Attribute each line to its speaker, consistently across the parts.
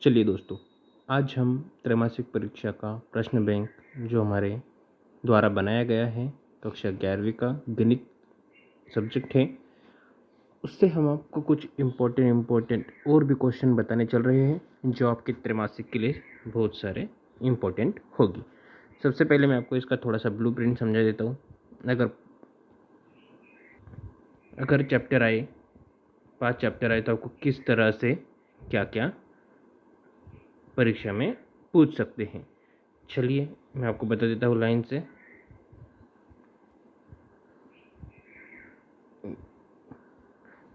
Speaker 1: चलिए दोस्तों, आज हम त्रैमासिक परीक्षा का प्रश्न बैंक जो हमारे द्वारा बनाया गया है कक्षा 11वीं का गणित सब्जेक्ट है, उससे हम आपको कुछ इम्पोर्टेंट और भी क्वेश्चन बताने चल रहे हैं जो आपके त्रैमासिक के लिए बहुत सारे इम्पोर्टेंट होगी। सबसे पहले मैं आपको इसका थोड़ा सा ब्लूप्रिंट समझा देता हूँ। अगर चैप्टर आए 5 चैप्टर आए तो आपको किस तरह से क्या क्या परीक्षा में पूछ सकते हैं। चलिए मैं आपको बता देता हूँ लाइन से।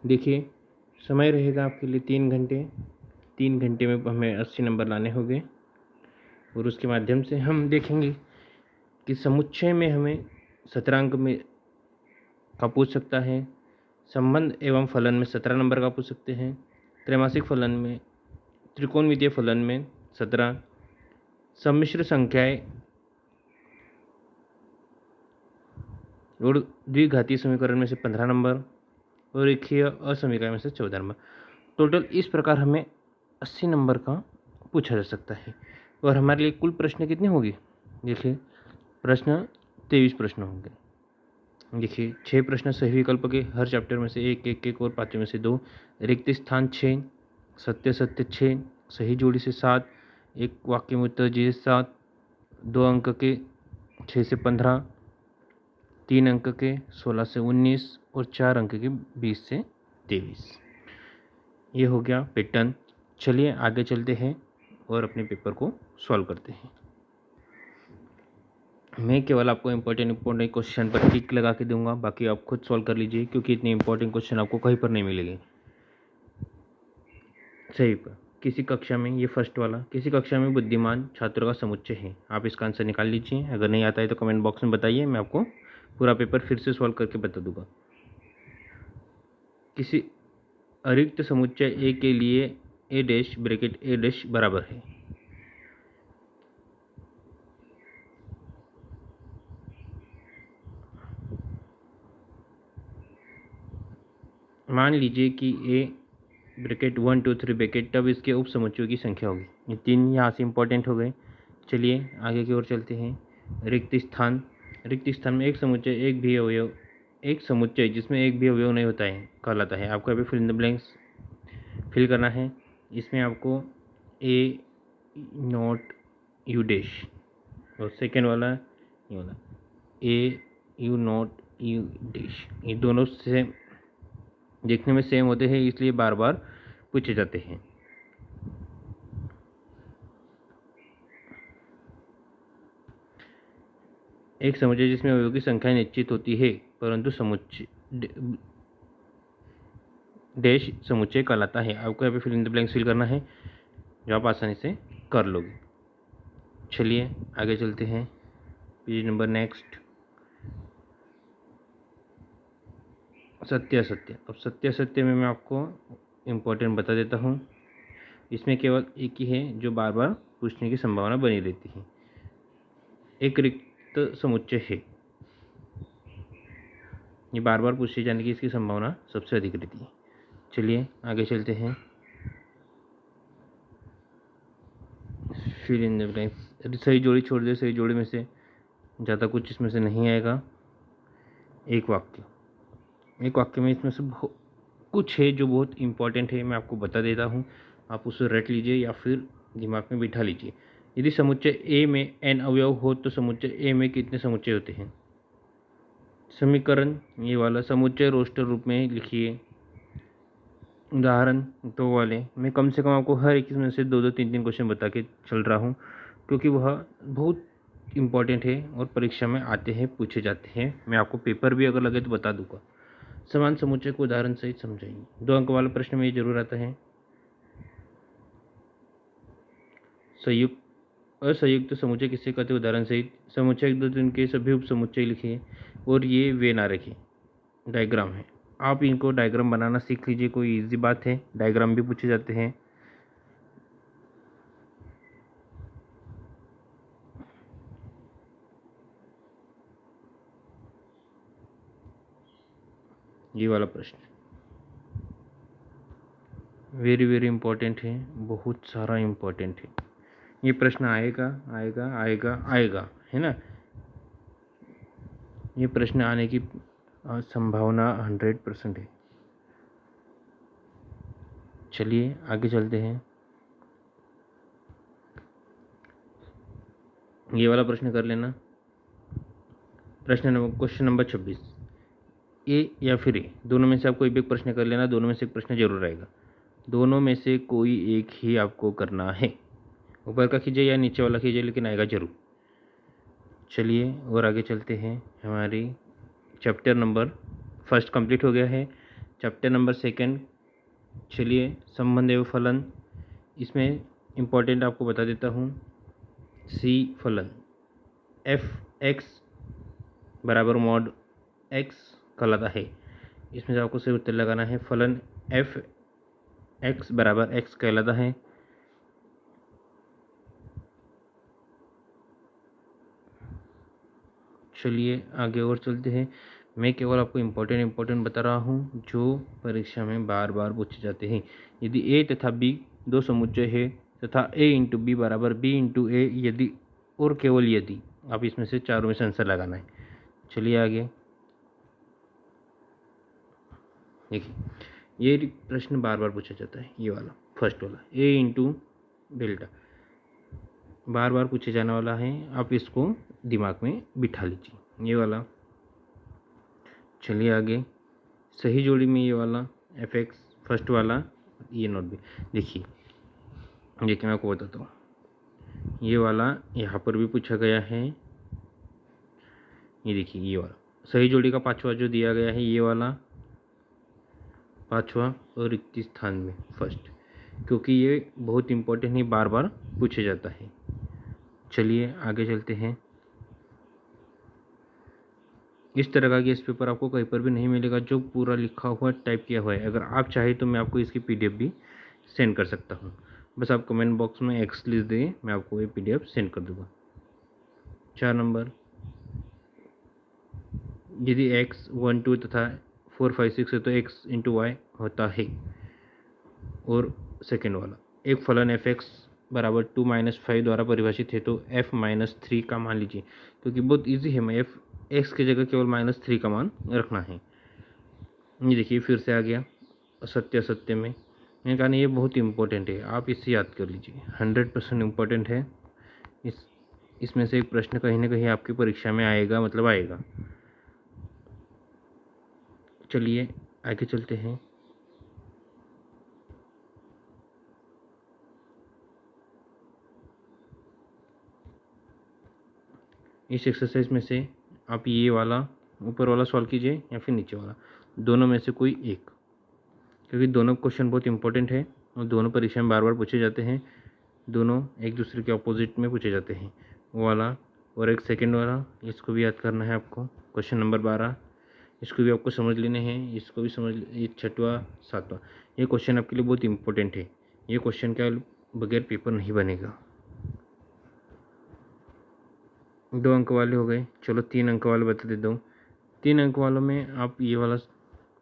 Speaker 1: देखिए, समय रहेगा आपके लिए 3 घंटे। 3 घंटे में हमें 80 नंबर लाने होंगे और उसके माध्यम से हम देखेंगे कि समुच्चय में हमें 17 अंक में का पूछ सकता है, संबंध एवं फलन में 17 नंबर का पूछ सकते हैं, त्रैमासिक फलन में, त्रिकोणमितीय फलन में 17, सम्मिश्र संख्याएं और द्विघातीय समीकरण में से 15 नंबर और रेखीय असमीकरण में से 14 नंबर। टोटल इस प्रकार हमें 80 नंबर का पूछा जा सकता है। और हमारे लिए कुल प्रश्न कितने होंगे? देखिए, प्रश्न 23 प्रश्न होंगे। देखिए, 6 प्रश्न सही विकल्प के, हर चैप्टर में से एक और 5 में से 2, रिक्त स्थान 6, सत्य 6, सही जोड़ी से 7, एक वाक्य में उत्तर जी 7, 2 अंक के 6 से 15, 3 अंक के 16 से 19 और 4 अंक के 20 से 23। ये हो गया पैटर्न। चलिए आगे चलते हैं और अपने पेपर को सॉल्व करते हैं। मैं केवल आपको इम्पोर्टेंट क्वेश्चन पर टिक लगा के दूंगा, बाकी आप खुद सॉल्व कर लीजिए क्योंकि इतने इम्पोर्टेंट क्वेश्चन आपको कहीं पर नहीं मिलेंगे। सही पर किसी कक्षा में, ये फर्स्ट वाला, किसी कक्षा में बुद्धिमान छात्रों का समुच्चय है। आप इसका आंसर निकाल लीजिए। अगर नहीं आता है तो कमेंट बॉक्स में बताइए, मैं आपको पूरा पेपर फिर से सॉल्व करके बता दूंगा। किसी अरिक्त समुच्चय ए के लिए ए डैश ब्रैकेट ए डैश बराबर है। मान लीजिए कि ए ब्रैकेट 1 2 3 ब्रैकेट, तब इसके उप समुच्चयों की संख्या होगी। ये 3 यहाँ से इंपॉर्टेंट हो गए। चलिए आगे की ओर चलते हैं। रिक्त स्थान, रिक्त स्थान में एक समुच्चय एक भी अवयव, एक समुच्चय जिसमें एक भी अवयव नहीं होता है कहलाता है। आपको अभी fill in the blanks fill करना है। इसमें आपको ए नॉट यू डैश और सेकेंड वाला ये वाला A U not U dash, ये दोनों से देखने में सेम होते हैं, इसलिए बार बार पूछे जाते हैं। एक समुच्चय जिसमें अवयवों की संख्या निश्चित होती है परंतु समुच्चय डैश समुच्चय कहलाता है। आपको यहाँ पे fill in the blanks fill करना है जो आप आसानी से कर लोगे। चलिए आगे चलते हैं। पेज नंबर नेक्स्ट, सत्य असत्य। अब सत्य असत्य में मैं आपको इम्पोर्टेंट बता देता हूँ। इसमें केवल एक ही है जो बार बार पूछने की संभावना बनी रहती है। एक रिक्त समुच्चय है, ये बार बार पूछे जाने की इसकी संभावना सबसे अधिक रहती है। चलिए आगे चलते हैं। फिर इन द ब्लैंक्स, सही जोड़ी छोड़ दे, सही जोड़ी में से ज़्यादा कुछ इसमें से नहीं आएगा। एक वाक्य, एक वाक्य में इसमें से कुछ है जो बहुत इंपॉर्टेंट है, मैं आपको बता देता हूँ। आप उसे रट लीजिए या फिर दिमाग में बिठा लीजिए। यदि समुच्चय ए में n अवयव हो तो समुच्चय ए में कितने समुच्चय होते हैं? समीकरण ये वाला समुच्चय रोस्टर रूप में लिखिए। उदाहरण 2 वाले मैं कम से कम आपको हर एक में से 2 2 3 3 क्वेश्चन बता के चल रहा हूँ क्योंकि वह बहुत इम्पॉर्टेंट है और परीक्षा में आते हैं, पूछे जाते हैं। मैं आपको पेपर भी अगर लगे तो बता दूंगा। समान समुच्चय को उदाहरण सहित समझाइए। 2 अंक वाला प्रश्न में ये जरूर आता है। संयुक्त असंयुक्त समुच्चय किसे कहते हैं? उदाहरण सहित। समुच्चय 1 2 3 के सभी उप समुच्चय लिखिए और ये वे ना रखें, डायग्राम है। आप इनको डायग्राम बनाना सीख लीजिए, कोई इजी बात है। डायग्राम भी पूछे जाते हैं। ये वाला प्रश्न, वेरी वेरी इम्पोर्टेंट है, बहुत सारा इम्पोर्टेंट है। ये प्रश्न आएगा आएगा आएगा आएगा, है ना। ये प्रश्न आने की संभावना 100% है। चलिए आगे चलते हैं। ये वाला प्रश्न कर लेना। क्वेश्चन नंबर 26, ए या फिर ए, दोनों में से आप कोई भी एक प्रश्न कर लेना। दोनों में से एक प्रश्न जरूर आएगा, दोनों में से कोई एक ही आपको करना है। ऊपर का कीजिए या नीचे वाला कीजिए, लेकिन आएगा जरूर। चलिए और आगे चलते हैं। हमारी चैप्टर नंबर फर्स्ट कंप्लीट हो गया है। चैप्टर नंबर सेकंड, चलिए संबंध एवं फलन। इसमें इम्पोर्टेंट आपको बता देता हूँ। सी फलन एफ एक्स बराबर मॉड एक्स कहलाता है। इसमें से आपको सही उत्तर लगाना है। फलन एफ एक्स बराबर एक्स कहलाता है। चलिए आगे और चलते हैं। मैं केवल आपको इम्पोर्टेंट बता रहा हूँ जो परीक्षा में बार बार पूछे जाते हैं। यदि ए तथा बी दो समुच्चय है तथा ए इंटू बी बराबर बी इंटू ए, यदि और केवल यदि, आप इसमें से चारों में से आंसर लगाना है। चलिए आगे देखिए, ये प्रश्न बार बार पूछा जाता है। ये वाला फर्स्ट वाला ए इंटू डेल्टा बार बार पूछे जाने वाला है, आप इसको दिमाग में बिठा लीजिए। ये वाला चलिए आगे, सही जोड़ी में ये वाला एफ एक्स फर्स्ट वाला, ये नोट भी देखिए। मैं आपको बताता हूँ। ये वाला यहाँ पर भी पूछा गया है। ये देखिए, ये वाला सही जोड़ी का पांचवा जो दिया गया है, ये वाला पांचवा और रिक्त स्थान में फर्स्ट, क्योंकि ये बहुत इम्पोर्टेंट है, बार बार पूछे जाता है। चलिए आगे चलते हैं। इस तरह का गेस पेपर आपको कहीं पर भी नहीं मिलेगा जो पूरा लिखा हुआ टाइप किया हुआ है। अगर आप चाहें तो मैं आपको इसकी पीडीएफ भी सेंड कर सकता हूँ। बस आप कमेंट बॉक्स में एक्स लिख दें, मैं आपको ये पीडीएफ सेंड कर दूँगा। 4 नंबर, यदि x 1 2 तथा 4 5 6 है तो x इंटू वाई होता है। और सेकेंड वाला, एक फलन एफ एक्स बराबर 2 - 5 द्वारा परिभाषित है तो f -3 का मान लीजिए। क्योंकि बहुत इजी है, मैं एफ एक्स की जगह केवल -3 का मान रखना है। ये देखिए फिर से आ गया असत्य असत्य में। मैंने कहा नहीं, ये बहुत इंपॉर्टेंट है, आप इससे याद कर लीजिए। 100% इम्पोर्टेंट है। इसमें से एक प्रश्न कहीं ना कहीं आपकी परीक्षा में आएगा, मतलब आएगा। चलिए आगे चलते हैं। इस एक्सरसाइज में से आप ये वाला ऊपर वाला सॉल्व कीजिए या फिर नीचे वाला, दोनों में से कोई एक, क्योंकि दोनों क्वेश्चन बहुत इंपॉर्टेंट है और दोनों परीक्षा में बार बार पूछे जाते हैं। दोनों एक दूसरे के ऑपोजिट में पूछे जाते हैं, वो वाला। और एक सेकंड वाला, इसको भी याद करना है आपको। क्वेश्चन नंबर 12, इसको भी आपको समझ लेने हैं। इसको भी समझ, ये छठवां सातवां, ये क्वेश्चन आपके लिए बहुत इंपॉर्टेंट है। ये क्वेश्चन के बगैर पेपर नहीं बनेगा। 2 अंक वाले हो गए, चलो 3 अंक वाले बता देता हूँ। 3 अंक वालों में आप ये वाला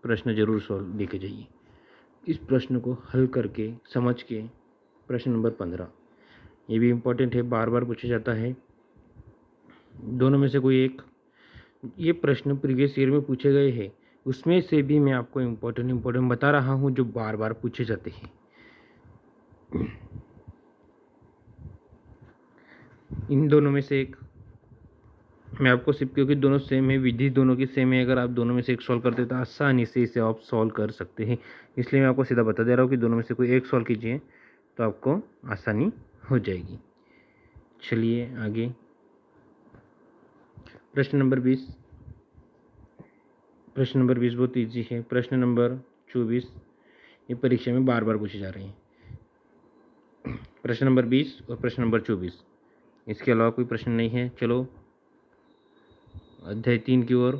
Speaker 1: प्रश्न जरूर सॉल्व लेके जाइए। इस प्रश्न को हल करके समझ के, प्रश्न नंबर 15, ये भी इम्पोर्टेंट है, बार बार पूछा जाता है। दोनों में से कोई एक, ये प्रश्न प्रीवियस ईयर में पूछे गए हैं, उसमें से भी मैं आपको इम्पोर्टेंट बता रहा हूँ जो बार बार पूछे जाते हैं। इन दोनों में से एक मैं आपको सिर्फ, क्योंकि दोनों सेम है, विधि दोनों की सेम है, अगर आप दोनों में से एक सॉल्व करते तो आसानी से इसे आप सॉल्व कर सकते हैं। इसलिए मैं आपको सीधा बता दे रहा हूँ कि दोनों में से कोई एक सॉल्व कीजिए तो आपको आसानी हो जाएगी। चलिए आगे, प्रश्न नंबर 20। प्रश्न नंबर 20 बहुत ईजी है। प्रश्न नंबर 24 ये परीक्षा में बार बार पूछे जा रहे हैं। प्रश्न नंबर 20 और प्रश्न नंबर 24, इसके अलावा कोई प्रश्न नहीं है। चलो अध्याय 3 की ओर,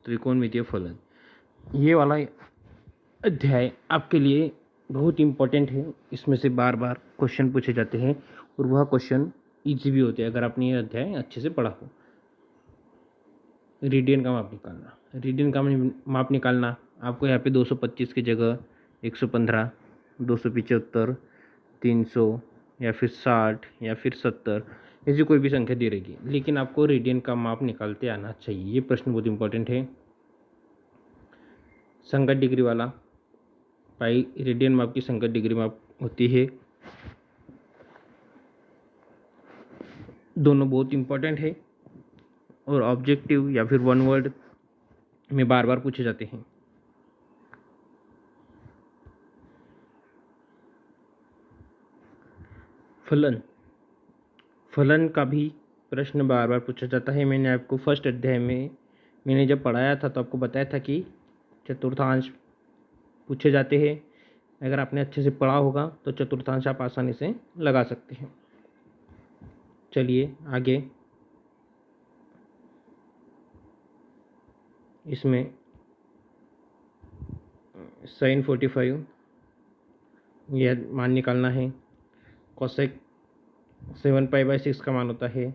Speaker 1: त्रिकोणमितीय फलन। ये वाला अध्याय आपके लिए बहुत इम्पोर्टेंट है। इसमें से बार बार क्वेश्चन पूछे जाते हैं और वह क्वेश्चन ईजी भी होते हैं अगर आपने ये अध्याय अच्छे से पढ़ा हो। रेडियन का माप निकालना, रेडियन का माप निकालना आपको यहाँ पे 225 की जगह 115 275, 300 या फिर 60 या फिर 70, ऐसी कोई भी संख्या दी रहेगी, लेकिन आपको रेडियन का माप निकालते आना चाहिए। ये प्रश्न बहुत इंपॉर्टेंट है। संगत डिग्री वाला पाई रेडियन माप की संगत डिग्री माप होती है। दोनों बहुत इंपॉर्टेंट है और ऑब्जेक्टिव या फिर वन वर्ड में बार बार पूछे जाते हैं। फलन का भी प्रश्न बार बार पूछा जाता है। मैंने आपको फर्स्ट अध्याय में मैंने जब पढ़ाया था तो आपको बताया था कि चतुर्थांश पूछे जाते हैं। अगर आपने अच्छे से पढ़ा होगा तो चतुर्थांश आप आसानी से लगा सकते हैं। चलिए आगे, इसमें sin 45 यह मान निकालना है। कोसेक 7π/6 का मान होता है।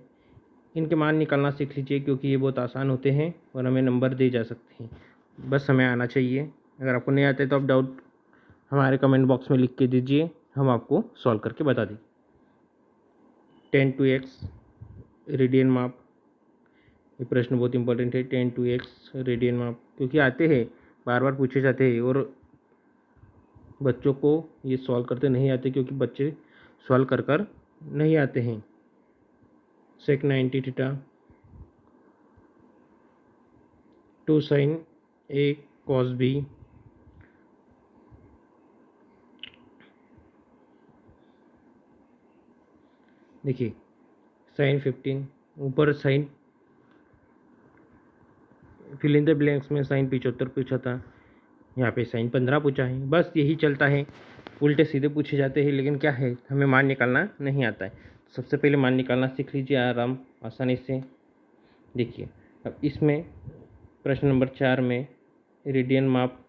Speaker 1: इनके मान निकालना सीख लीजिए क्योंकि ये बहुत आसान होते हैं और हमें नंबर दे जा सकते हैं। बस हमें आना चाहिए। अगर आपको नहीं आते तो आप डाउट हमारे कमेंट बॉक्स में लिख के दीजिए, हम आपको सॉल्व करके बता दें। 10/2x रेडियन माप, ये प्रश्न बहुत इंपॉर्टेंट है। 10/2x रेडियन माप क्योंकि आते हैं, बार बार पूछे जाते हैं और बच्चों को ये सॉल्व करते नहीं आते क्योंकि बच्चे सॉल्व कर नहीं आते हैं। sec 90 theta 2 sin a cos b देखिए sin 15, ऊपर sine fill in the blanks में sin 75 पूछा था, यहाँ पे sin 15 पूछा है। बस यही चलता है, उल्टे सीधे पूछे जाते हैं, लेकिन क्या है हमें मान निकालना नहीं आता है। सबसे पहले मान निकालना सीख लीजिए आसानी से। देखिए अब इसमें प्रश्न नंबर 4 में रेडियन माप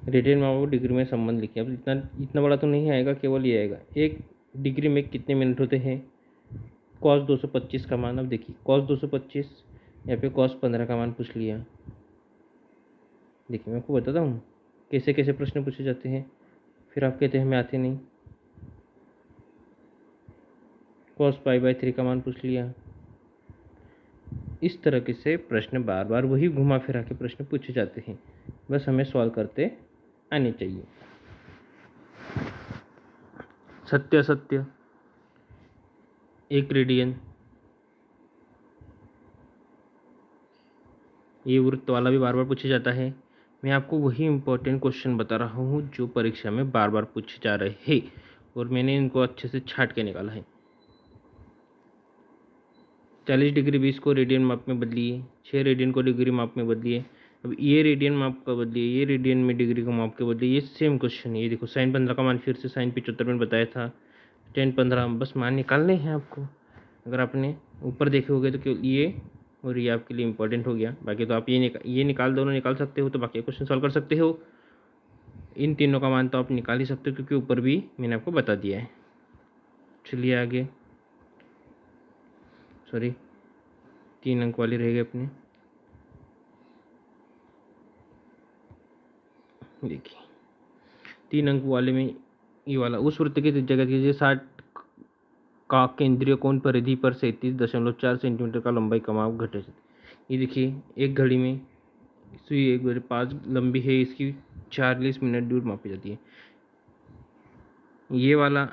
Speaker 1: और डिग्री में संबंध लिखिए। अब इतना बड़ा तो नहीं आएगा, केवल ये आएगा 1 डिग्री में कितने मिनट होते हैं। cos 225 का मान, अब देखिए cos 225 यहाँ पे cos 15 का मान पूछ लिया। देखिए मैं आपको बताता हूँ कैसे कैसे प्रश्न पूछे जाते हैं, फिर आप कहते हैं हमें आते नहीं। cos π/3 का मान पूछ लिया। इस तरह के से प्रश्न बार बार वही घुमा फिरा के प्रश्न पूछे जाते हैं, बस हमें सॉल्व करते आने चाहिए। सत्य असत्य 1 रेडियन, ये वृत्त वाला भी बार बार पूछा जाता है। मैं आपको वही इम्पोर्टेंट क्वेश्चन बता रहा हूँ जो परीक्षा में बार बार पूछे जा रहे हैं और मैंने इनको अच्छे से छाट के निकाला है। 40 डिग्री 20 को रेडियन माप में बदलिए, 6 रेडियन को डिग्री माप में बदलिए। अब ये रेडियन माप का बदलिए, ये रेडियन में डिग्री को माप के बदलिए। ये सेम क्वेश्चन है। ये देखो sin 15 का मान फिर से sin 75 में बताया था। 10/15 बस मान निकालने हैं आपको। अगर आपने ऊपर देखे होगे तो केवल ये और ये आपके लिए इंपॉर्टेंट हो गया। बाकी तो आप ये निकाल दोनों निकाल सकते हो, तो बाकी क्वेश्चन सॉल्व कर सकते हो। इन तीनों का मान तो आप निकाल ही सकते हो क्योंकि ऊपर भी मैंने आपको बता दिया है। चलिए आगे, सॉरी 3 अंक वाली रह गई अपने। देखिए 3 अंक वाले में ये वाला, उस वृत्त की जगह कीजिए 60 का केंद्रीय कोण परिधि पर 37.4 सेंटीमीटर का लंबाई का माप घटे। ये देखिए एक घड़ी में सुई 1/5 लंबी है, इसकी 40 मिनट दूर मापी जाती है। ये वाला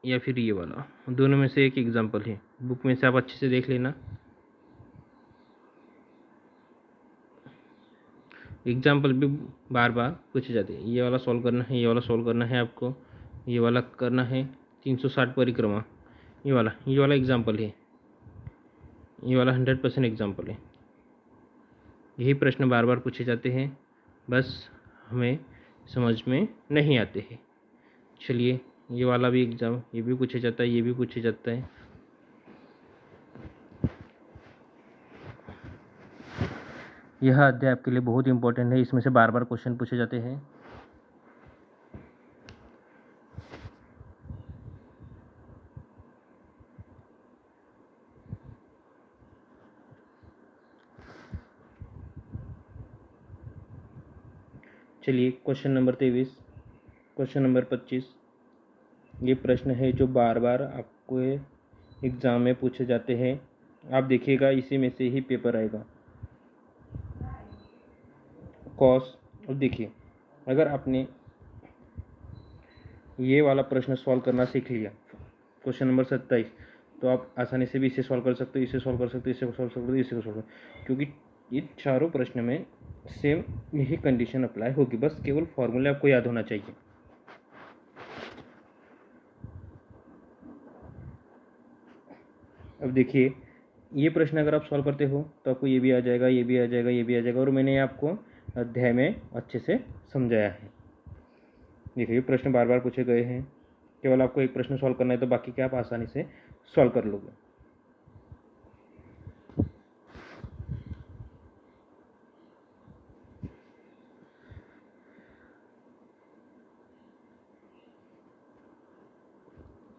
Speaker 1: या फिर ये वाला, दोनों में से एक एग्जाम्पल है, बुक में से आप अच्छे से देख लेना। एग्जाम्पल भी बार बार पूछे जाते हैं। ये वाला सॉल्व करना है, ये वाला सॉल्व करना है आपको, ये वाला करना है 360 परिक्रमा। ये वाला एग्जाम्पल है, ये वाला 100% एग्जाम्पल है। यही प्रश्न बार बार पूछे जाते हैं, बस हमें समझ में नहीं आते हैं। चलिए ये वाला भी एग्जाम, ये भी पूछा जाता है, ये भी पूछा जाता है। यह अध्याय आपके लिए बहुत इंपॉर्टेंट है, इसमें से बार बार क्वेश्चन पूछे जाते हैं। चलिए क्वेश्चन नंबर 23। क्वेश्चन नंबर 25, ये प्रश्न है जो बार बार आपको एग्ज़ाम में पूछे जाते हैं। आप देखिएगा इसी में से ही पेपर आएगा। कॉस, अब देखिए अगर आपने ये वाला प्रश्न सॉल्व करना सीख लिया, क्वेश्चन नंबर 27, तो आप आसानी से भी इसे सॉल्व कर सकते हो, इसे सॉल्व कर सकते हो, इसे सॉल्व कर सकते हो, इसे सॉल्व कर, क्योंकि ये चारों प्रश्न में सेम यही कंडीशन अप्लाई होगी, बस केवल फॉर्मूले आपको याद होना चाहिए। अब देखिए ये प्रश्न अगर आप सॉल्व करते हो तो आपको ये भी आ जाएगा, ये भी आ जाएगा, ये भी आ जाएगा, और मैंने आपको अध्याय में अच्छे से समझाया है। देखिए ये प्रश्न बार बार पूछे गए हैं, केवल आपको एक प्रश्न सॉल्व करना है, तो बाकी के आप आसानी से सॉल्व कर लोगे।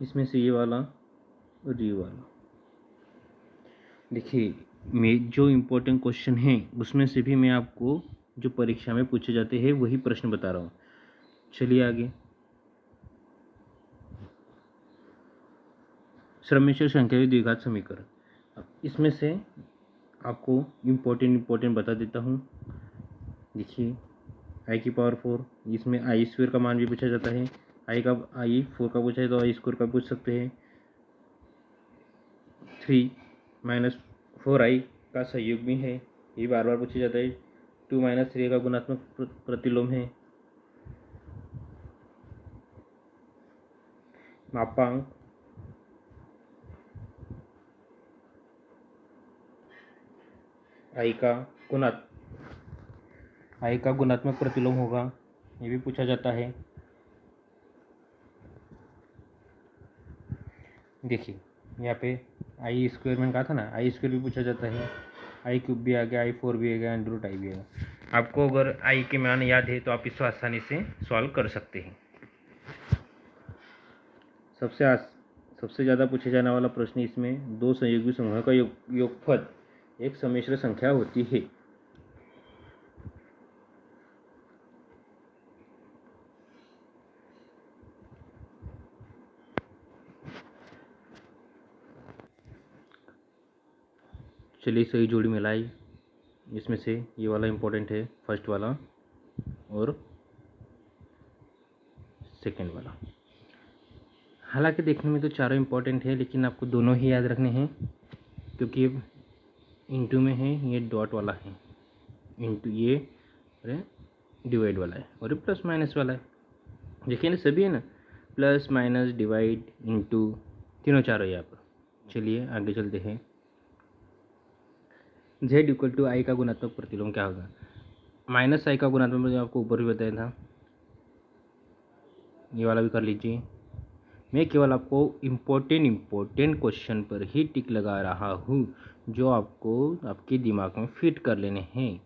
Speaker 1: इसमें से ये वाला और ये वाला, देखिए मैं जो इम्पोर्टेंट क्वेश्चन हैं उसमें से भी मैं आपको जो परीक्षा में पूछे जाते हैं वही प्रश्न बता रहा हूँ। चलिए आगे, श्रमेश्वर संख्या द्विघात समीकरण। अब इसमें से आपको इम्पोर्टेंट बता देता हूँ। देखिए आई की पावर 4, इसमें आई स्क्वायर का मान भी पूछा जाता है, आई 4 का पूछा है तो आई स्क्वायर का पूछ सकते हैं। 3 माइनस 4i का संयोग भी है, ये बार बार पूछा जाता है। 2 माइनस 3 का गुणात्मक प्रतिलोम है। मापांक, आई का गुणात्मक प्रतिलोम होगा, ये भी पूछा जाता है। देखिए यहाँ पे आई स्क्वायर मैंने कहा था ना, आई स्क्वायर भी पूछा जाता है, आई क्यूब भी आ गया, आई 4 भी आ गया, अंडर रूट आई भी आ गया। आपको अगर आई के मान याद है तो आप इसको आसानी से सॉल्व कर सकते हैं। सबसे ज़्यादा पूछे जाने वाला प्रश्न इसमें दो संयोगी समूह का योगफल एक सम्मिश्र संख्या होती है। चलिए सही जोड़ी मिलाई, इसमें से ये वाला इम्पोर्टेंट है, फर्स्ट वाला और सेकंड वाला। हालांकि देखने में तो चारों इम्पोर्टेंट है, लेकिन आपको दोनों ही याद रखने हैं, क्योंकि ये इंटू में है, ये डॉट वाला है, इंटू ये डिवाइड वाला है, और ये प्लस माइनस वाला है। देखिए ना सभी है ना, प्लस माइनस डिवाइड इंटू तीनों चारों यहाँ पर। चलिए आगे चलते हैं। z इक्वल टू आई का गुणात्मक प्रतिलोम क्या होगा? माइनस आई का गुणात्मक प्रतिलोम आपको ऊपर भी बताया था, ये वाला भी कर लीजिए। मैं केवल आपको इम्पोर्टेंट क्वेश्चन पर ही टिक लगा रहा हूँ, जो आपको आपके दिमाग में फिट कर लेने हैं।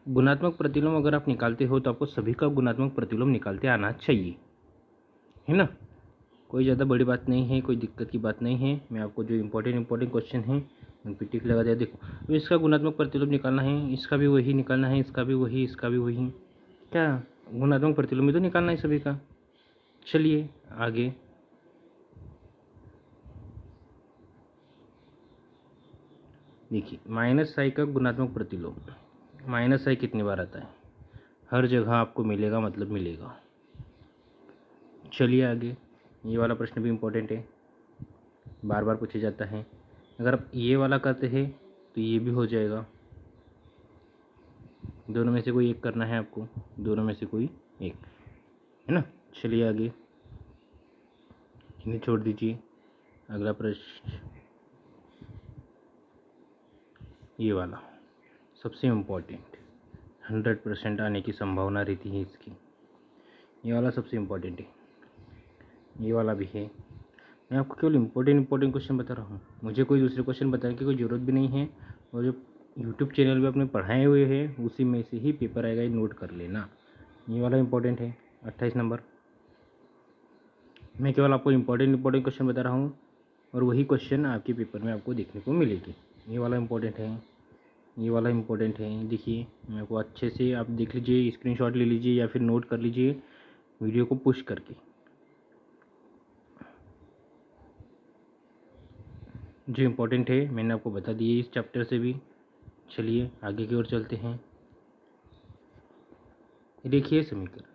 Speaker 1: गुणात्मक प्रतिलोम अगर आप निकालते हो तो आपको सभी का गुणात्मक प्रतिलोम निकालते आना चाहिए, है ना। कोई ज़्यादा बड़ी बात नहीं है, कोई दिक्कत की बात नहीं है। मैं आपको जो इम्पोर्टेंट क्वेश्चन हैं उन पर टिक लगा दिया। देखो तो इसका गुणात्मक प्रतिलोम निकालना है, इसका भी वही निकालना है, इसका भी वही, इसका भी वही। क्या गुणात्मक प्रतिलोम भी तो निकालना है सभी का। चलिए आगे, देखिए माइनस आई का गुणात्मक प्रतिलोम, माइनस आई कितनी बार आता है? हर जगह आपको मिलेगा, मतलब मिलेगा। चलिए आगे, ये वाला प्रश्न भी इम्पोर्टेंट है, बार बार पूछा जाता है। अगर आप ये वाला करते हैं तो ये भी हो जाएगा, दोनों में से कोई एक करना है आपको, दोनों में से कोई एक, है ना। चलिए आगे, इन्हें छोड़ दीजिए। अगला प्रश्न ये वाला सबसे इम्पोर्टेंट, 100% आने की संभावना रहती है इसकी। ये वाला सबसे इम्पोर्टेंट है, ये वाला भी है। मैं आपको केवल इम्पोर्टेंट क्वेश्चन बता रहा हूँ, मुझे कोई दूसरे क्वेश्चन बताने की कोई ज़रूरत भी नहीं है, और जो यूट्यूब चैनल पे अपने पढ़ाए हुए हैं उसी में से ही पेपर आएगा, ये नोट कर लेना। ये वाला इम्पोर्टेंट है, 28 नंबर। मैं केवल आपको इम्पोर्टेंट क्वेश्चन बता रहा हूँ, और वही क्वेश्चन आपके पेपर में आपको देखने को मिलेगी। ये वाला इम्पोर्टेंट है, ये वाला इम्पोर्टेंट है। देखिए मैं आपको अच्छे से आप देख लीजिए, स्क्रीनशॉट ले लीजिए या फिर नोट कर लीजिए, वीडियो को पुश करके। जो इम्पोर्टेंट है मैंने आपको बता दिए इस चैप्टर से भी। चलिए आगे की ओर चलते हैं। रेखीय समीकरण,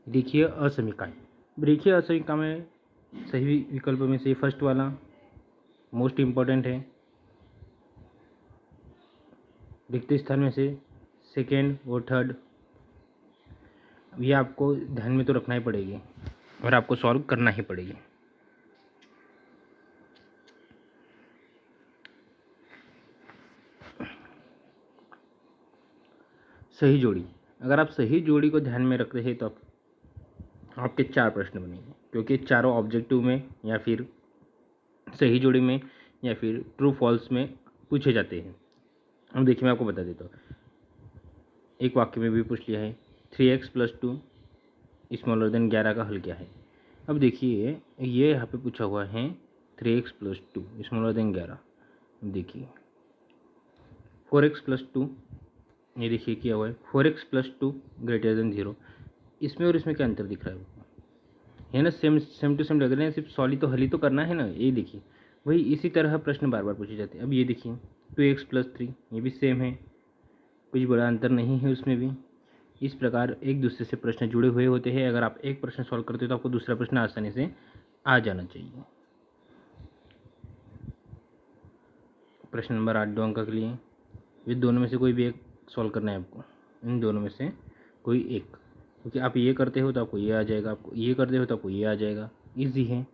Speaker 1: रेखीय असमीकाएं। रेखीय असमीका में सही विकल्प में से फर्स्ट वाला मोस्ट इम्पोर्टेंट है। रिक्त स्थान में से सेकेंड और थर्ड, ये आपको ध्यान में तो रखना ही पड़ेगी और आपको सॉल्व करना ही पड़ेगी। सही जोड़ी, अगर आप सही जोड़ी को ध्यान में रखते हैं तो आपके 4 प्रश्न बनेंगे, क्योंकि चारों ऑब्जेक्टिव में या फिर सही जोड़ी में या फिर ट्रू फॉल्स में पूछे जाते हैं। अब देखिए मैं आपको बता देता हूँ। एक वाक्य में भी पूछ लिया है 3x + 2 स्मॉलर देन 11 का हल क्या है। अब देखिए ये यहाँ पे पूछा हुआ है 3x + 2 स्मॉलर देन 11। देखिए 4x + 2, ये देखिए किया हुआ है 4x + 2 > 0। इसमें और इसमें क्या अंतर दिख रहा है आपको? है ना, सेम टू सेम लग रहे हैं, सिर्फ सॉली तो हल ही तो करना है ना। ये देखिए वही इसी तरह प्रश्न बार बार पूछे जाते हैं। अब ये देखिए 2x + 3, ये भी सेम है, कुछ बड़ा अंतर नहीं है उसमें भी। इस प्रकार एक दूसरे से प्रश्न जुड़े हुए होते हैं। अगर आप एक प्रश्न सॉल्व करते हो तो आपको दूसरा प्रश्न आसानी से आ जाना चाहिए। प्रश्न नंबर 8 2 अंक के लिए, ये दोनों में से कोई भी एक सॉल्व करना है आपको, इन दोनों में से कोई एक, क्योंकि आप ये करते हो तो आपको ये आ जाएगा, आपको ये करते हो तो आपको ये आ जाएगा। ईजी है,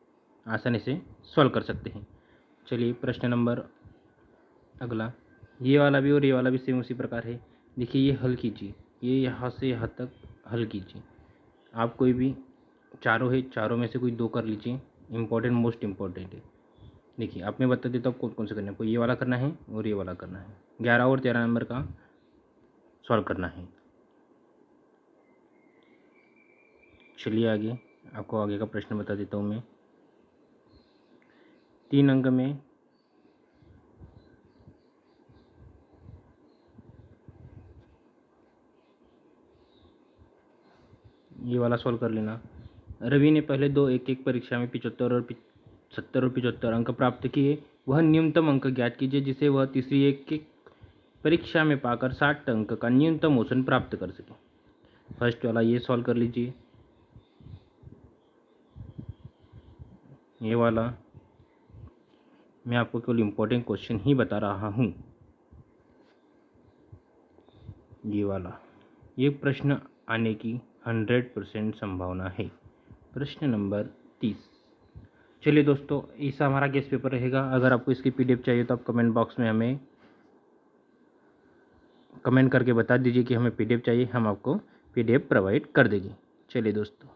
Speaker 1: आसानी से सॉल्व कर सकते हैं। चलिए प्रश्न नंबर अगला, ये वाला भी और ये वाला भी सेम उसी प्रकार है। देखिए ये हल कीजिए, ये यहाँ से यहाँ तक हल कीजिए। आप कोई भी चारों है, चारों में से कोई 2 कर लीजिए। इम्पोर्टेंट मोस्ट इम्पोर्टेंट है। देखिए आप मैं बता देता हूँ कौन कौन से करना है। आपको ये वाला करना है और ये वाला करना है। 11 और 13 नंबर का सॉल्व करना है। चलिए आगे आपको आगे का प्रश्न बता देता हूँ मैं। 3 अंक में ये वाला सॉल्व कर लेना। रवि ने पहले 2 एक परीक्षा में 75 और 70 और 75 अंक प्राप्त किए। वह न्यूनतम अंक ज्ञात कीजिए जिसे वह तीसरी एक परीक्षा में पाकर 60 अंक का न्यूनतम औसत प्राप्त कर सके। फर्स्ट वाला ये सॉल्व कर लीजिए। ये वाला मैं आपको केवल इम्पोर्टेंट क्वेश्चन ही बता रहा हूँ। ये वाला, ये प्रश्न आने की 100% संभावना है। प्रश्न नंबर 30। चलिए दोस्तों, ऐसा हमारा गेस्ट पेपर रहेगा। अगर आपको इसकी PDF चाहिए तो आप कमेंट बॉक्स में हमें कमेंट करके बता दीजिए कि हमें PDF चाहिए, हम आपको PDF प्रोवाइड कर देंगे। चलिए दोस्तों।